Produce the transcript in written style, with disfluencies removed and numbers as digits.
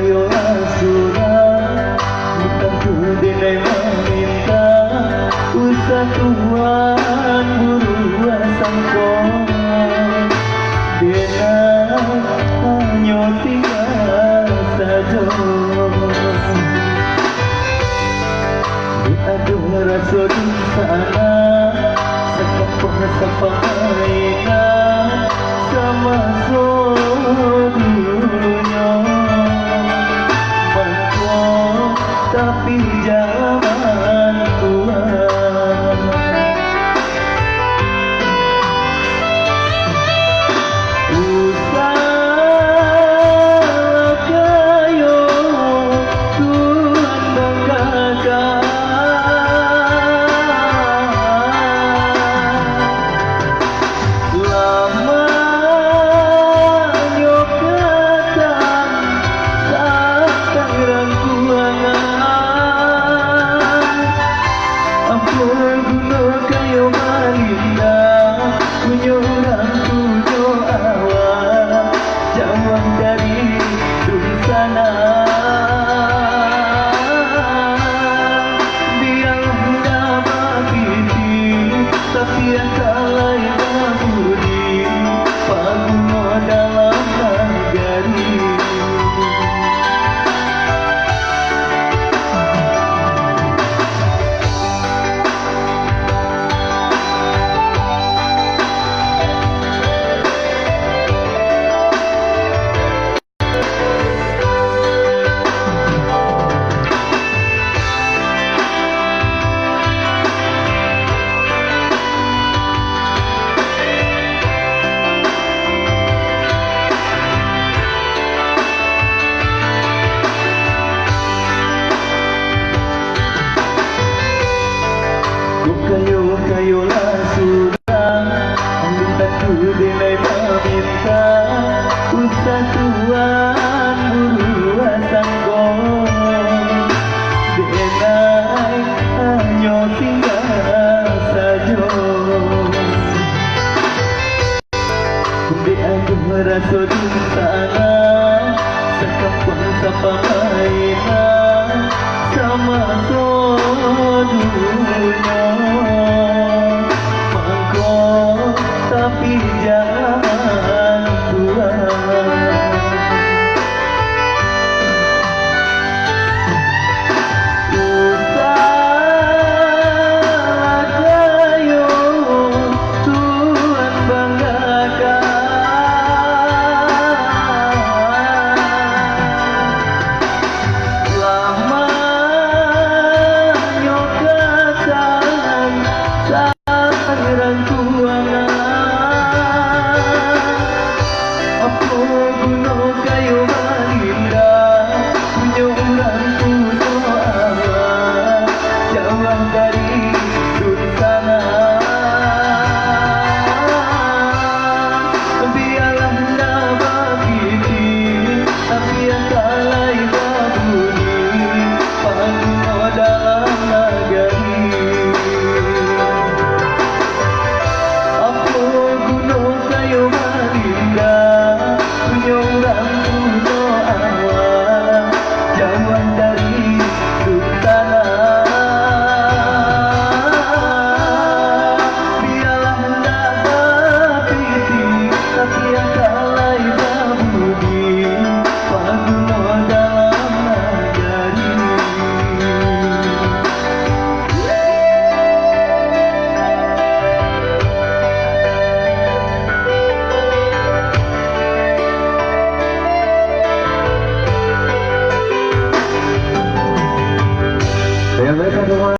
kayo surah bukanku denai meminta usah Tuhan buruan sangkong denai hanya tinggal saja aduh rasa di sana sekapok sapa aina sama dulunya mangko tapi jangan tua usah kayo Tuhan banggakan kayo lah sudah mintaku denai meminta usah Tuhan buruan sangkong denai hanya tinggal saja kumbi aduh rasa di sana sekapun sapa aina sama dulunya mangko tapi jangan